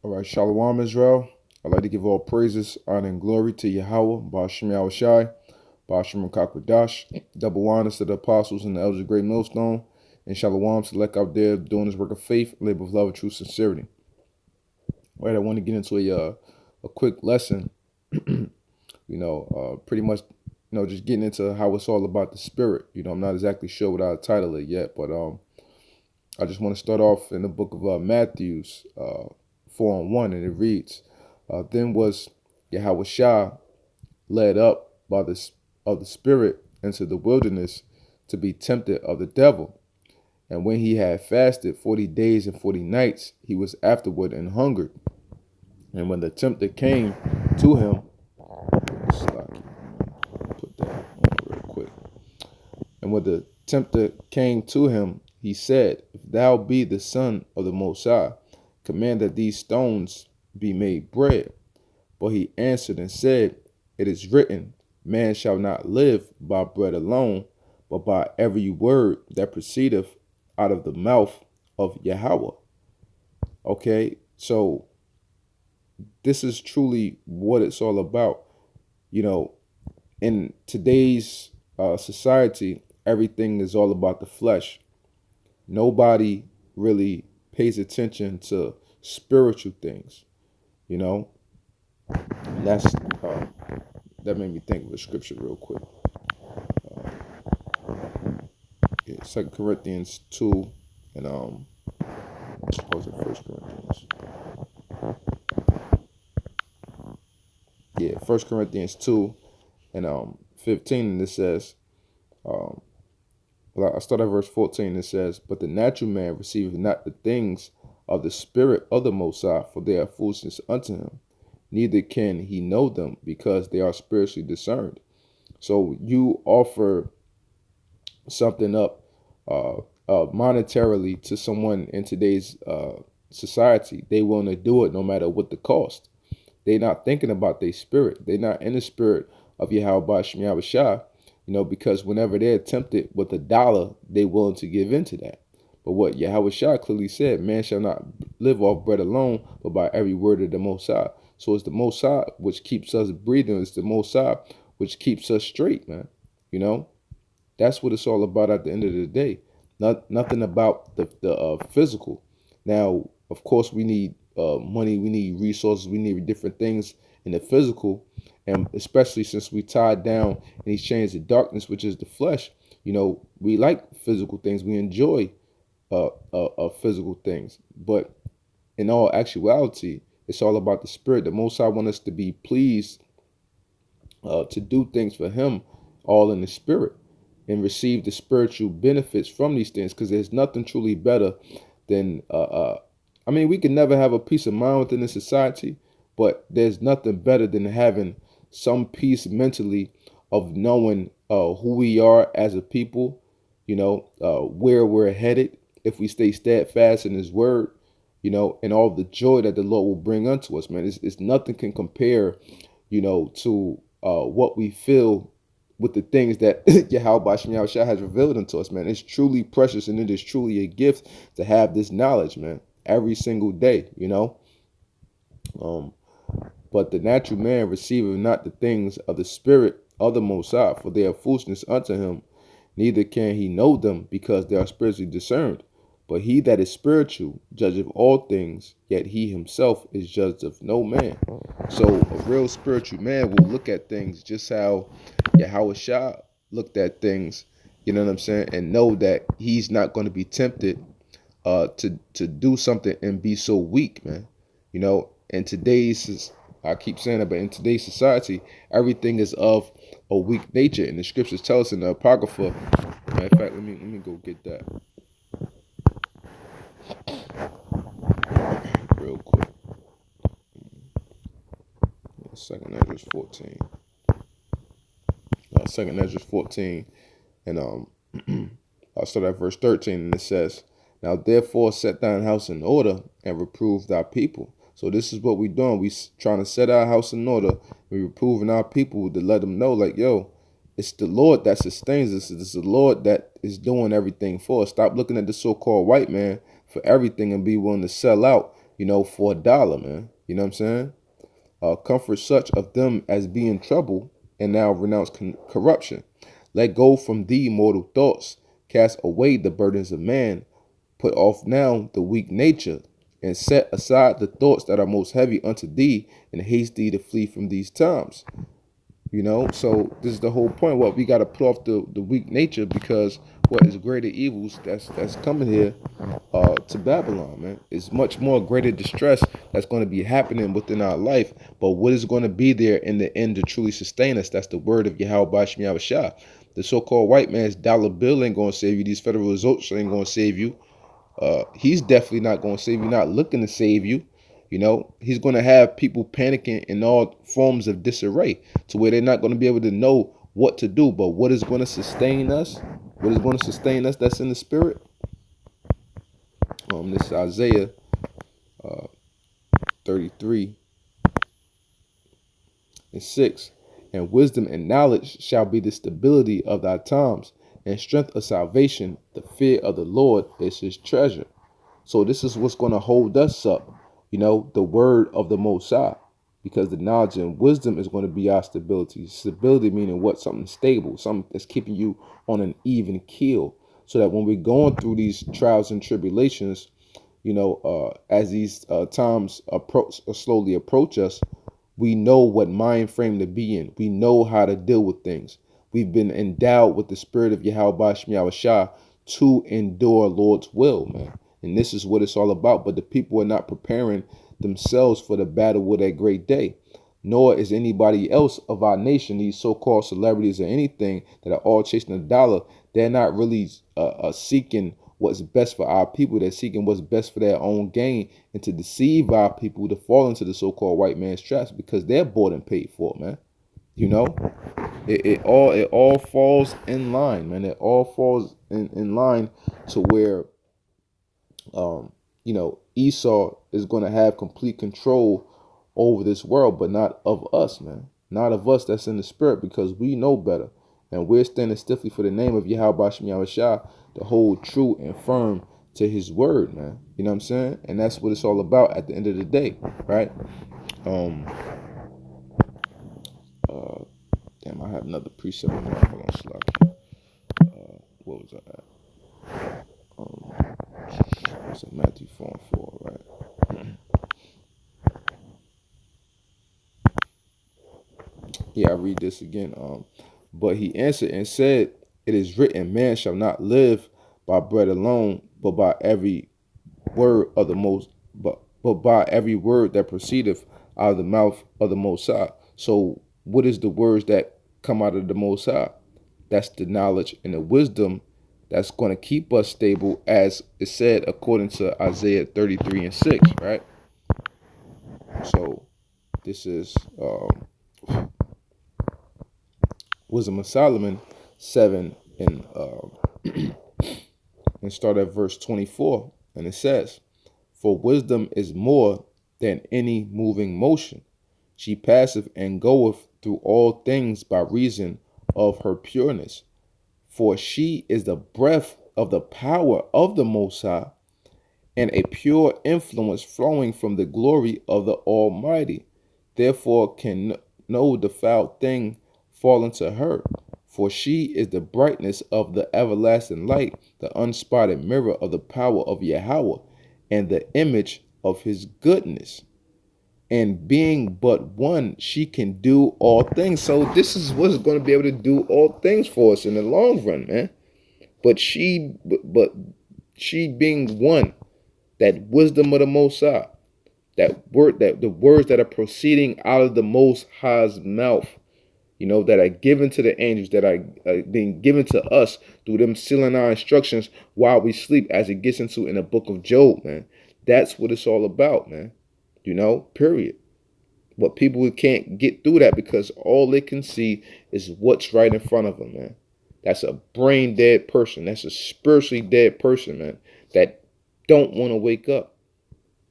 All right, Shalom Israel. I'd like to give all praises, honor, and glory to Yahweh, Ba'ashem Yahushai, Ba'ashem Kakwadash, double honors to the apostles and the elders of Great Millstone, and Shalom select out there doing this work of faith, labor of love, and true sincerity. All right, I want to get into a quick lesson, pretty much, just getting into how it's all about the spirit. I'm not exactly sure what I'll title it yet, but I just want to start off in the book of Matthew's 4:1, and it reads, then was Yahweh led up by the Spirit into the wilderness to be tempted of the devil. And when he had fasted 40 days and 40 nights, he was afterward and hungered. And when the tempter came to him, put that on real quick. And when the tempter came to him, he said, if thou be the Son of the Most High, command that these stones be made bread. But he answered and said, it is written, man shall not live by bread alone, but by every word that proceedeth out of the mouth of Yahweh. Okay, so this is truly what it's all about. In today's society, everything is all about the flesh. Nobody really pays attention to spiritual things, That's that made me think of a scripture real quick. 2 Corinthians 2 and what was it, 1 Corinthians? Yeah, 1 Corinthians 2 and 15, and it says, I start at verse 14, it says, but the natural man receiveth not the things of the Spirit of the Most High, for they are foolishness unto him. Neither can he know them, because they are spiritually discerned. So you offer something up monetarily to someone in today's society, they want to do it no matter what the cost. They're not thinking about their spirit. They're not in the spirit of Yahweh Ba'ashem Yahushai, because whenever they're tempted with $1, they're willing to give into that. But what Yahushua clearly said, man shall not live off bread alone, but by every word of the Most High. So it's the Most High which keeps us breathing. It's the Most High which keeps us straight, man. That's what it's all about at the end of the day. Nothing about the physical. Now, of course, we need money, we need resources, we need different things in the physical, and especially since we tied down in these chains of darkness, which is the flesh. We like physical things, we enjoy physical things, but in all actuality, it's all about the spirit. The Most High wants us to be pleased to do things for Him, all in the spirit, and receive the spiritual benefits from these things. Because there's nothing truly better than we can never have a peace of mind within the society, but there's nothing better than having some peace mentally of knowing who we are as a people, where we're headed if we stay steadfast in His word, and all the joy that the Lord will bring unto us, man. It's nothing can compare, to what we feel with the things that Yahweh Ba'ashem Yahushua has revealed unto us, man. It's truly precious, and it is truly a gift to have this knowledge, man, every single day, But the natural man receiveth not the things of the Spirit of the Most High, for they are foolishness unto him. Neither can he know them, because they are spiritually discerned. But he that is spiritual judgeth all things, yet he himself is judged of no man. So a real spiritual man will look at things just how Yahushua looked at things, you know what I'm saying, and know that he's not going to be tempted to do something and be so weak, man. In today's, I keep saying it, but in today's society, everything is of a weak nature, and the scriptures tell us in the Apocrypha. Matter of fact, let me go get that real quick. 2nd Ezra 14. 2nd Ezra 14, and I'll start at verse 13, and it says, now therefore set thine house in order and reprove thy people. So this is what we're doing. We trying to set our house in order. We're reproving our people to let them know, like, yo, it's the Lord that sustains us. It's the Lord that is doing everything for us. Stop looking at the so-called white man for everything and be willing to sell out, for $1, man. You know what I'm saying? Comfort such of them as be in trouble, and now renounce corruption. Let go from thee mortal thoughts. Cast away the burdens of man. Put off now the weak nature, and set aside the thoughts that are most heavy unto thee, and haste thee to flee from these times. So this is the whole point. What we got to put off the weak nature, because what is greater evils that's coming here to Babylon, man. It's much more greater distress that's going to be happening within our life. But what is going to be there in the end to truly sustain us? That's the word of Yahweh Shem Yahushua. The so-called white man's dollar bill ain't going to save you. These federal results ain't going to save you. He's definitely not going to save you, not looking to save you. He's going to have people panicking in all forms of disarray to where they're not going to be able to know what to do. But what is going to sustain us? What is going to sustain us that's in the spirit? This is Isaiah 33 and 6. And wisdom and knowledge shall be the stability of thy times, and strength of salvation. The fear of the Lord is his treasure. So this is what's going to hold us up, the word of the Most High, because the knowledge and wisdom is going to be our stability. Stability meaning what? Something stable, something that's keeping you on an even keel, so that when we're going through these trials and tribulations, as these times slowly approach us, we know what mind frame to be in. We know how to deal with things. We've been endowed with the spirit of Yahweh Shem Yahushua to endure Lord's will, man. And this is what it's all about. But the people are not preparing themselves for the battle with that great day. Nor is anybody else of our nation, these so-called celebrities or anything that are all chasing a dollar. They're not really seeking what's best for our people. They're seeking what's best for their own gain, and to deceive our people to fall into the so-called white man's traps, because they're bought and paid for, man. It all falls in line, man. It all falls in line to where Esau is going to have complete control over this world, but not of us, man. Not of us that's in the spirit, because we know better. And we're standing stiffly for the name of Yahweh Shem Yahushua, to hold true and firm to his word, man. You know what I'm saying? And that's what it's all about at the end of the day, right? Damn, I had another precept in there. Hold on, Slack. What was I at? It's Matthew 4 and 4, right? Yeah, I read this again. But he answered and said, it is written, man shall not live by bread alone, but by every word of the but by every word that proceedeth out of the mouth of the Most High. So what is the words that come out of the Most High? That's the knowledge and the wisdom that's going to keep us stable, as it said according to Isaiah 33 and 6, right? So this is Wisdom of Solomon 7 and start at verse 24, and it says, for wisdom is more than any moving motion. She passeth and goeth through all things by reason of her pureness. For she is the breath of the power of the Most High, and a pure influence flowing from the glory of the Almighty. Therefore can no defiled thing fall into her. For she is the brightness of the everlasting light, the unspotted mirror of the power of Yahweh, and the image of his goodness. And being but one, she can do all things. So this is what's going to be able to do all things for us in the long run, man. But she being one, that wisdom of the Most High, that word, that the words that are proceeding out of the Most High's mouth, that are given to the angels, that are being given to us through them sealing our instructions while we sleep, as it gets into in the book of Job, man. That's what it's all about, man. Period. But people can't get through that, because all they can see is what's right in front of them, man. That's a brain dead person. That's a spiritually dead person, man, that don't want to wake up,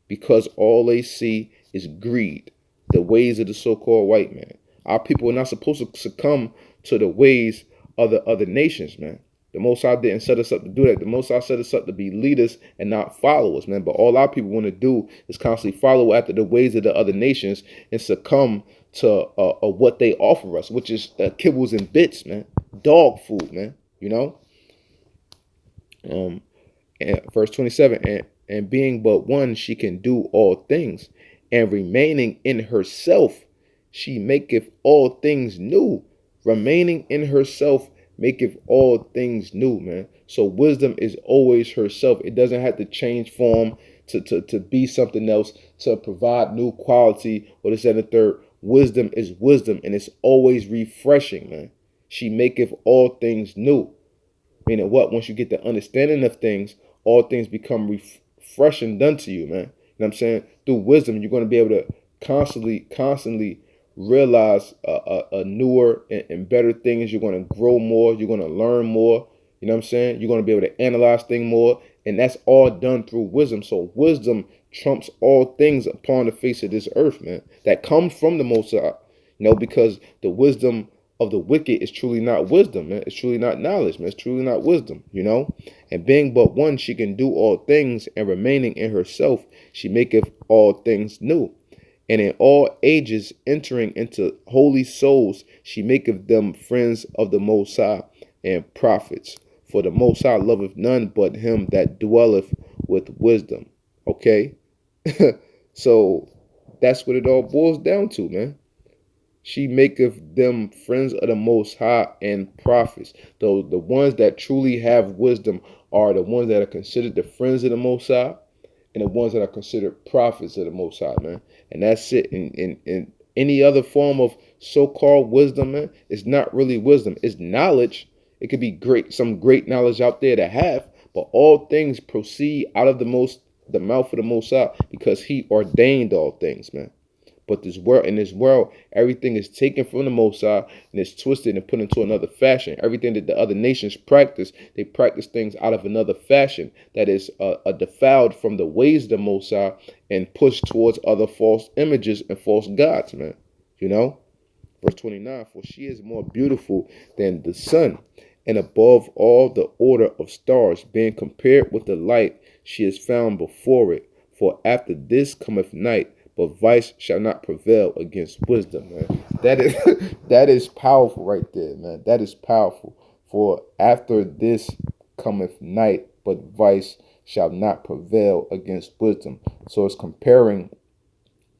because all they see is greed, the ways of the so-called white man. Our people are not supposed to succumb to the ways of the other nations, man. The Most High didn't set us up to do that. The Most High set us up to be leaders and not followers, man. But all our people want to do is constantly follow after the ways of the other nations and succumb to what they offer us, which is kibbles and bits, man. Dog food, man. You know. And verse 27, and being but one, she can do all things, and remaining in herself, she maketh all things new. Remaining in herself maketh all things new, man. So wisdom is always herself. It doesn't have to change form to be something else, to provide new quality or this and the third. Wisdom is wisdom, and it's always refreshing, man. She maketh all things new. Meaning what? Once you get the understanding of things, all things become refreshing done to you, man. You know what I'm saying? Through wisdom, you're going to be able to constantly realize a newer and better things. You're going to grow more. You're going to learn more. You know what I'm saying? You're going to be able to analyze things more. And that's all done through wisdom. So wisdom trumps all things upon the face of this earth, man. That comes from the Most High. You know, because the wisdom of the wicked is truly not wisdom, man. It's truly not knowledge, man. It's truly not wisdom, you know. And being but one, she can do all things, and remaining in herself, she maketh all things new. And in all ages, entering into holy souls, she maketh them friends of the Most High and prophets. For the Most High loveth none but him that dwelleth with wisdom. Okay? So that's what it all boils down to, man. She maketh them friends of the Most High and prophets. Though the ones that truly have wisdom are the ones that are considered the friends of the Most High and the ones that are considered prophets of the Most High, man. And that's it. In any other form of so-called wisdom, man, it's not really wisdom. It's knowledge. It could be great, some great knowledge out there to have, but all things proceed out of the mouth of the Most High, because He ordained all things, man. But in this world, everything is taken from the Most High and it's twisted and put into another fashion. Everything that the other nations practice, they practice things out of another fashion that is defiled from the ways of the Most High and pushed towards other false images and false gods, man. You know? Verse 29, for she is more beautiful than the sun, and above all the order of stars, being compared with the light, she is found before it. For after this cometh night, but vice shall not prevail against wisdom, man. That is powerful right there, man. That is powerful. For after this cometh night, but vice shall not prevail against wisdom. So it's comparing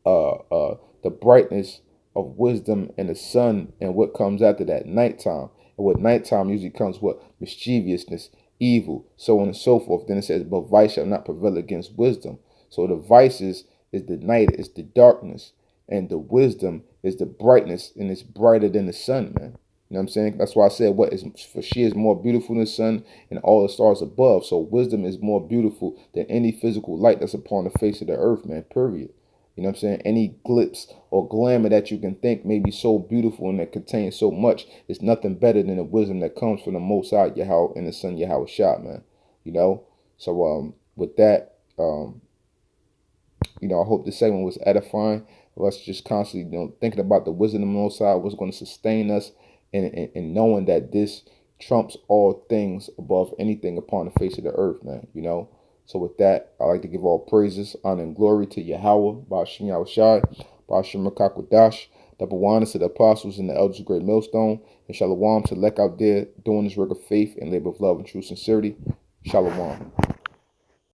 the brightness of wisdom and the sun and what comes after that, nighttime. And what nighttime usually comes what? Mischievousness, evil, so on and so forth. Then it says, but vice shall not prevail against wisdom. So the vices is the night, is the darkness, and the wisdom is the brightness, and it's brighter than the sun, man. You know what I'm saying? That's why I said, for she is more beautiful than the sun and all the stars above. So wisdom is more beautiful than any physical light that's upon the face of the earth, man, period. You know what I'm saying? Any glitz or glamour that you can think may be so beautiful and that contains so much is nothing better than the wisdom that comes from the Most High Yahweh and the Son Yahweh Shah, man. You know? So with that, you know, I hope this segment was edifying of us just constantly, you know, thinking about the wisdom of the Most High, what's going to sustain us, and knowing that this trumps all things above anything upon the face of the earth, man, you know. So with that, I like to give all praises, honor, and glory to Yahweh, Ba'ashem Yahweh Shai, Ba'ashem Makakwadash, the Bawanas to the apostles and the elders of Great Millstone, and Shalom to Lek out there doing this work of faith and labor of love and true sincerity. Shalom.